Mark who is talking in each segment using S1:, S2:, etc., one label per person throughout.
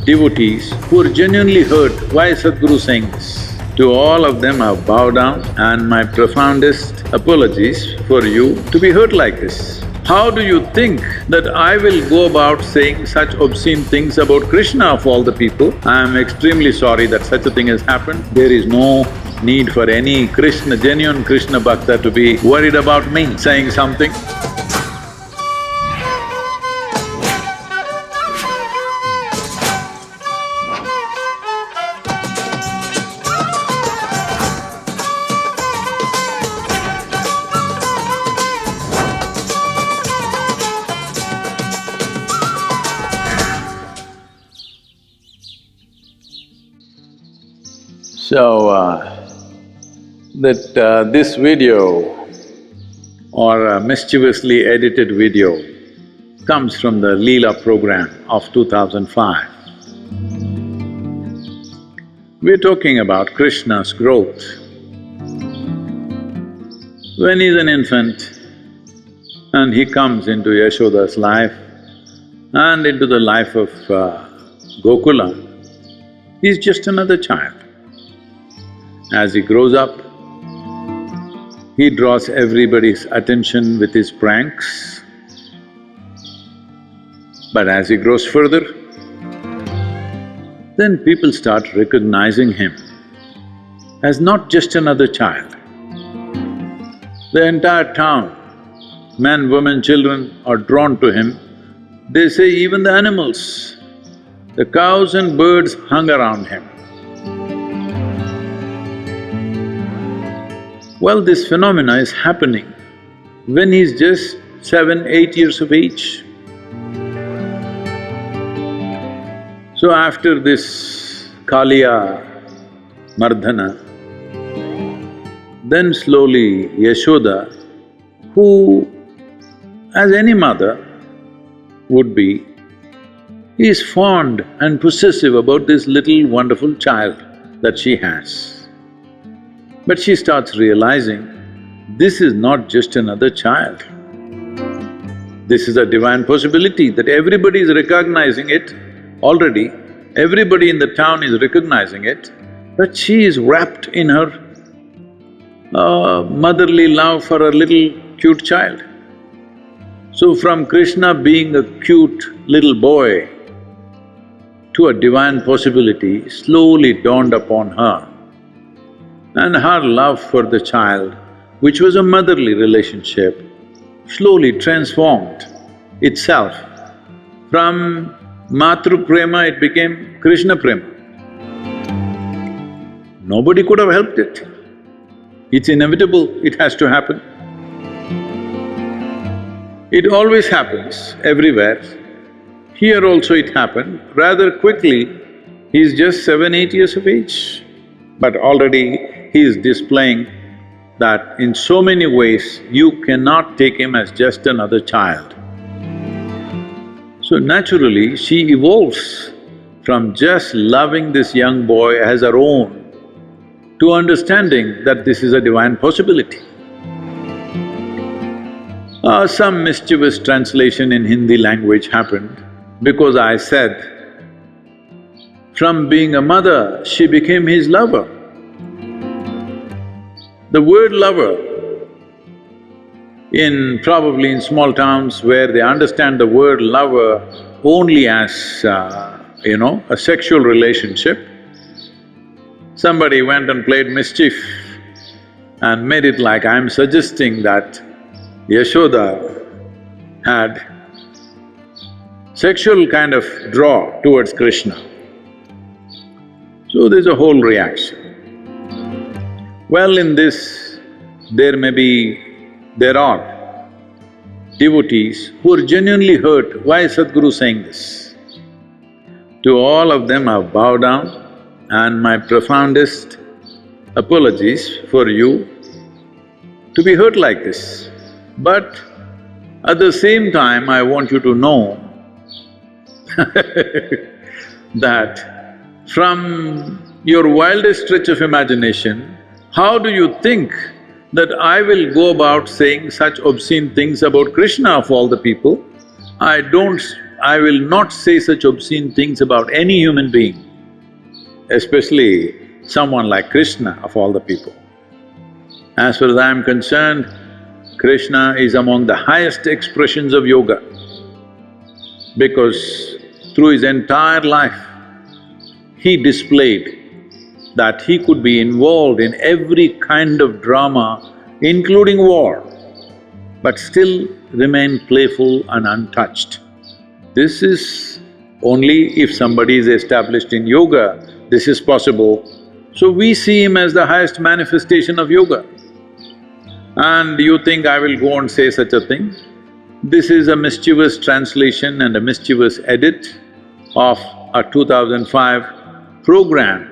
S1: devotees who are genuinely hurt, why is Sadhguru saying this? To all of them I bow down and my profoundest apologies for you to be hurt like this. How do you think that I will go about saying such obscene things about Krishna of all the people? I am extremely sorry that such a thing has happened. There is no need for any genuine Krishna Bhakta to be worried about me saying something. This video or a mischievously edited video comes from the Leela program of 2005. We're talking about Krishna's growth. When he's an infant and he comes into Yashoda's life and into the life of Gokula, he's just another child. As he grows up, he draws everybody's attention with his pranks. But as he grows further, then people start recognizing him as not just another child. The entire town, men, women, children are drawn to him. They say even the animals, the cows and birds hung around him. Well, this phenomena is happening when he's just 7, 8 years of age. So after this Kaliya Mardhana, then slowly Yashoda, who as any mother would be, is fond and possessive about this little wonderful child that she has. But she starts realizing, this is not just another child. This is a divine possibility that everybody is recognizing it already, everybody in the town is recognizing it, but she is wrapped in her motherly love for a little cute child. So from Krishna being a cute little boy to a divine possibility slowly dawned upon her. And her love for the child, which was a motherly relationship, slowly transformed itself. From Matru Prema, it became Krishna Prema. Nobody could have helped it. It's inevitable, it has to happen. It always happens everywhere. Here also it happened, rather quickly. He's just 7, 8 years of age, but already he is displaying that in so many ways you cannot take him as just another child. So naturally, she evolves from just loving this young boy as her own to understanding that this is a divine possibility. Some mischievous translation in Hindi language happened because I said, from being a mother, she became his lover. The word lover, probably in small towns where they understand the word lover only as, a sexual relationship, somebody went and played mischief and made it like I'm suggesting that Yashoda had sexual kind of draw towards Krishna. So there's a whole reaction. Well, in this, there are devotees who are genuinely hurt, why is Sadhguru saying this? To all of them I bow down and my profoundest apologies for you to be hurt like this. But at the same time, I want you to know that from your wildest stretch of imagination, how do you think that I will go about saying such obscene things about Krishna of all the people? I will not say such obscene things about any human being, especially someone like Krishna of all the people. As far as I am concerned, Krishna is among the highest expressions of yoga because through his entire life, he displayed that he could be involved in every kind of drama, including war, but still remain playful and untouched. This is only if somebody is established in yoga, this is possible. So we see him as the highest manifestation of yoga. And you think I will go and say such a thing? This is a mischievous translation and a mischievous edit of a 2005 program.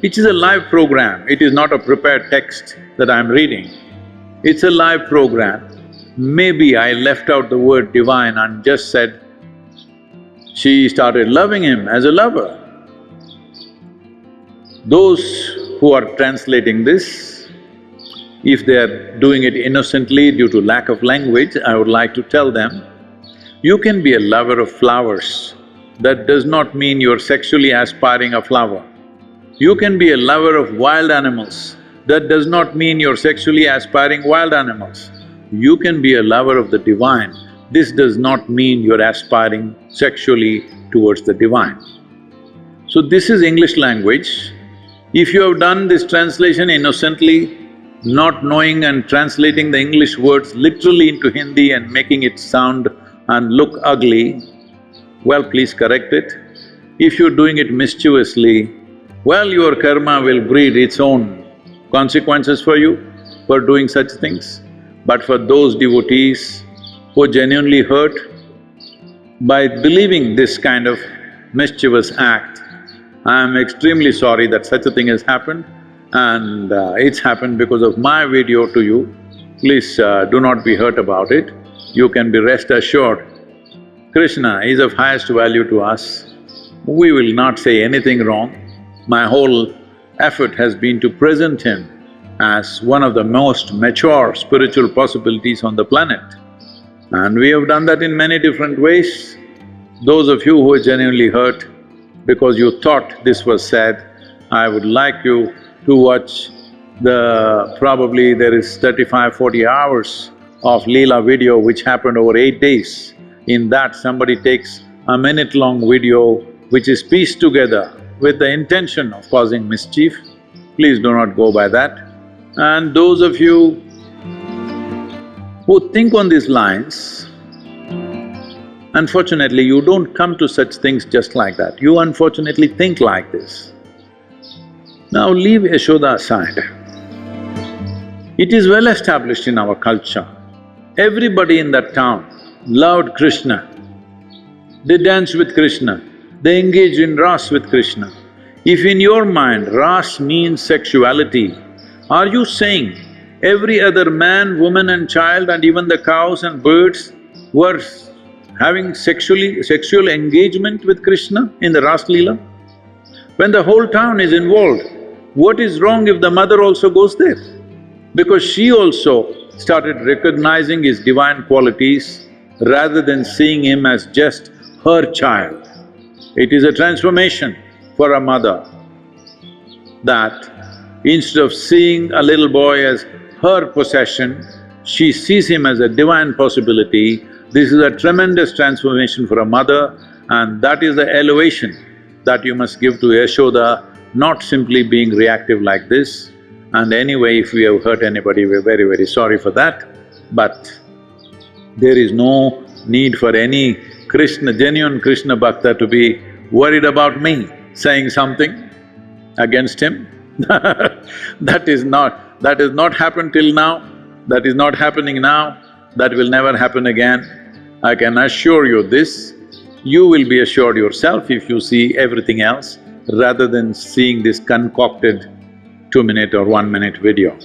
S1: It is a live program, it is not a prepared text that I am reading. It's a live program. Maybe I left out the word divine and just said, she started loving him as a lover. Those who are translating this, if they are doing it innocently due to lack of language, I would like to tell them, you can be a lover of flowers. That does not mean you're sexually aspiring a flower. You can be a lover of wild animals. That does not mean you're sexually aspiring wild animals. You can be a lover of the divine. This does not mean you're aspiring sexually towards the divine. So this is English language. If you have done this translation innocently, not knowing and translating the English words literally into Hindi and making it sound and look ugly, well, please correct it. If you're doing it mischievously, well, your karma will breed its own consequences for you for doing such things. But for those devotees who genuinely hurt by believing this kind of mischievous act, I am extremely sorry that such a thing has happened and it's happened because of my video to you. Please do not be hurt about it. You can be rest assured, Krishna is of highest value to us. We will not say anything wrong. My whole effort has been to present him as one of the most mature spiritual possibilities on the planet. And we have done that in many different ways. Those of you who are genuinely hurt because you thought this was said, I would like you to watch probably there is 35–40 hours of Leela video which happened over 8 days. In that, somebody takes a minute-long video which is pieced together with the intention of causing mischief. Please do not go by that. And those of you who think on these lines, unfortunately, you don't come to such things just like that. You unfortunately think like this. Now leave Yashoda aside. It is well established in our culture. Everybody in that town loved Krishna. They danced with Krishna. They engaged in ras with Krishna. If in your mind ras means sexuality, are you saying every other man, woman and child and even the cows and birds were having sexual engagement with Krishna in the Ras Leela? When the whole town is involved, what is wrong if the mother also goes there? Because she also started recognizing his divine qualities rather than seeing him as just her child. It is a transformation for a mother that instead of seeing a little boy as her possession, she sees him as a divine possibility. This is a tremendous transformation for a mother and that is the elevation that you must give to Yashoda, not simply being reactive like this. And anyway, if we have hurt anybody, we're very, very sorry for that. But there is no need for any genuine Krishna Bhakta to be worried about me saying something against him. That has not happened till now, that is not happening now, that will never happen again. I can assure you this, you will be assured yourself if you see everything else rather than seeing this concocted 2-minute or 1-minute video.